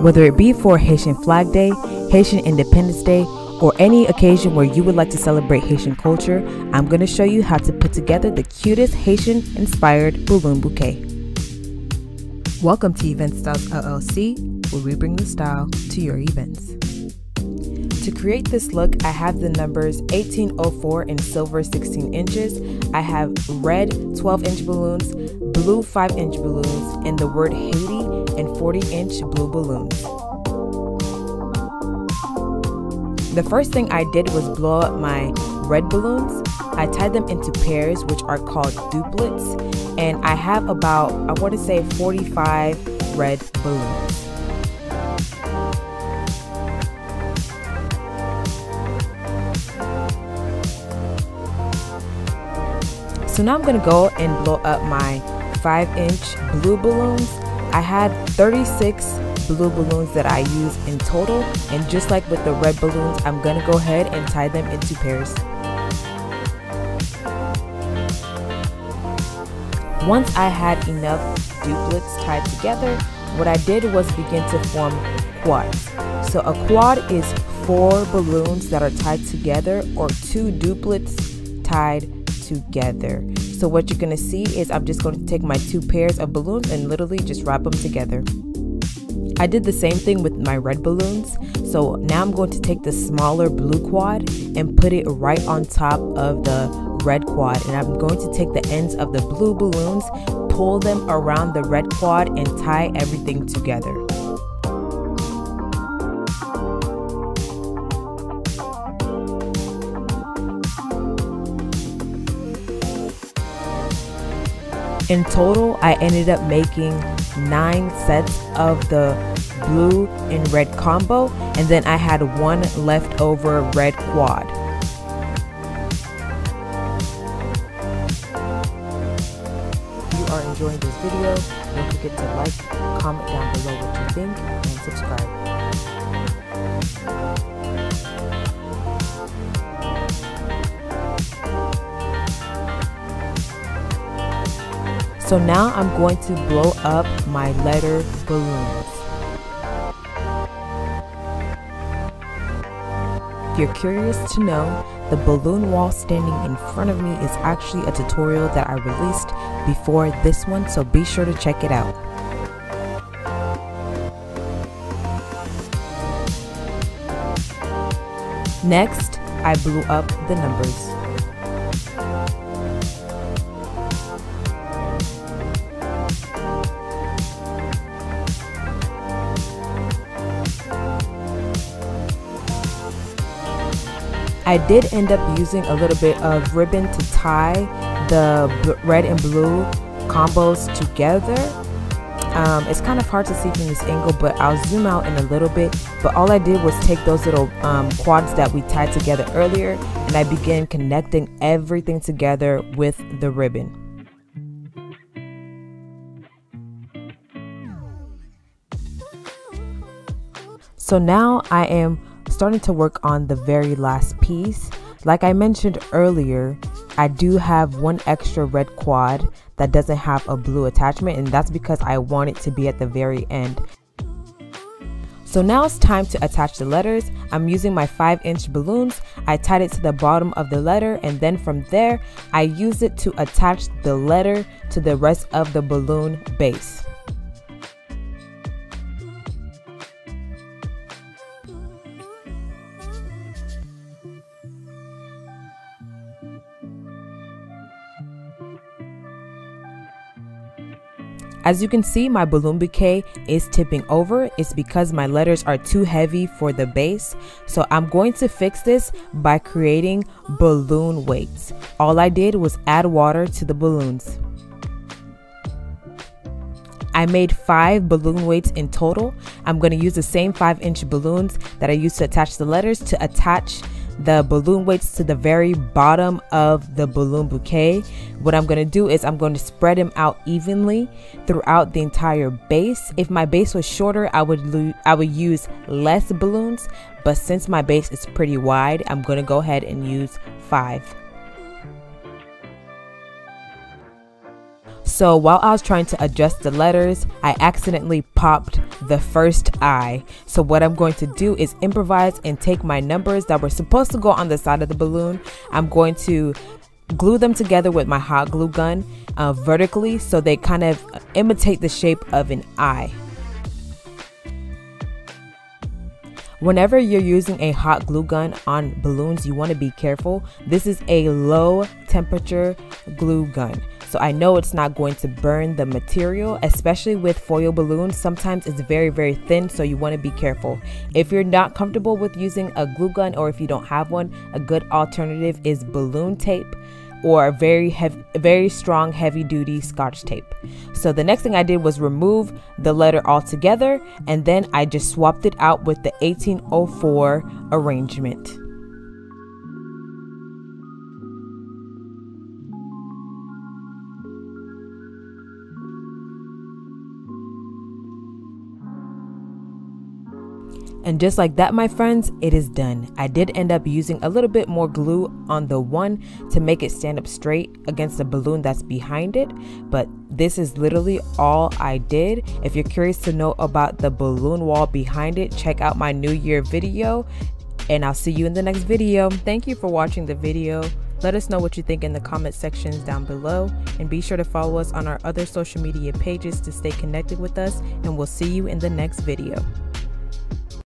Whether it be for Haitian Flag Day, Haitian Independence Day, or any occasion where you would like to celebrate Haitian culture, I'm going to show you how to put together the cutest Haitian inspired balloon bouquet. Welcome to Event Styles LLC, where we bring the style to your events. To create this look, I have the numbers 1804 in silver 16 inches. I have red 12-inch balloons, blue 5-inch balloons, and the word Haiti and 40-inch blue balloons. The first thing I did was blow up my red balloons. I tied them into pairs, which are called duplets, and I have about, I want to say 45 red balloons. So now I'm going to go and blow up my 5-inch blue balloons. I had 36 blue balloons that I used in total, and just like with the red balloons, I'm going to go ahead and tie them into pairs. Once I had enough duplets tied together, what I did was begin to form quads. So a quad is 4 balloons that are tied together, or 2 duplets tied together. So what you're going to see is I'm just going to take my 2 pairs of balloons and literally just wrap them together. I did the same thing with my red balloons. So now I'm going to take the smaller blue quad and put it right on top of the red quad, and I'm going to take the ends of the blue balloons, pull them around the red quad, and tie everything together. In total, I ended up making 9 sets of the blue and red combo, and then I had 1 leftover red quad. If you are enjoying this video, don't forget to like, comment down below what you think, and subscribe. So now I'm going to blow up my letter balloons. If you're curious to know, the balloon wall standing in front of me is actually a tutorial that I released before this one, so be sure to check it out. Next, I blew up the numbers. I did end up using a little bit of ribbon to tie the red and blue combos together. It's kind of hard to see from this angle, but I'll zoom out in a little bit. But all I did was take those little quads that we tied together earlier, and I began connecting everything together with the ribbon. So now I am starting to work on the very last piece. Like I mentioned earlier, I do have 1 extra red quad that doesn't have a blue attachment, and that's because I want it to be at the very end. So now it's time to attach the letters. I'm using my 5-inch balloons. I tied it to the bottom of the letter, and then from there I use it to attach the letter to the rest of the balloon base. As you can see, my balloon bouquet is tipping over. It's because my letters are too heavy for the base. So I'm going to fix this by creating balloon weights. All I did was add water to the balloons. I made 5 balloon weights in total. I'm going to use the same 5-inch balloons that I used to attach the letters to attach the balloon weights to the very bottom of the balloon bouquet. What I'm going to do is I'm going to spread them out evenly throughout the entire base. If my base was shorter, I would use less balloons, but since my base is pretty wide, I'm going to go ahead and use 5. So while I was trying to adjust the letters, I accidentally popped the first I. So what I'm going to do is improvise and take my numbers that were supposed to go on the side of the balloon. I'm going to glue them together with my hot glue gun vertically, so they kind of imitate the shape of an I. Whenever you're using a hot glue gun on balloons, you want to be careful. This is a low temperature glue gun, so I know it's not going to burn the material, especially with foil balloons. Sometimes it's very thin, so you want to be careful. If you're not comfortable with using a glue gun, or if you don't have one, a good alternative is balloon tape or very strong heavy duty Scotch tape. So the next thing I did was remove the letter altogether, and then I just swapped it out with the 1804 arrangement. And just like that, my friends, it is done. I did end up using a little bit more glue on the one to make it stand up straight against the balloon that's behind it, but this is literally all I did. If you're curious to know about the balloon wall behind it, check out my New Year video, and I'll see you in the next video. Thank you for watching the video. Let us know what you think in the comment sections down below, and be sure to follow us on our other social media pages to stay connected with us, and we'll see you in the next video.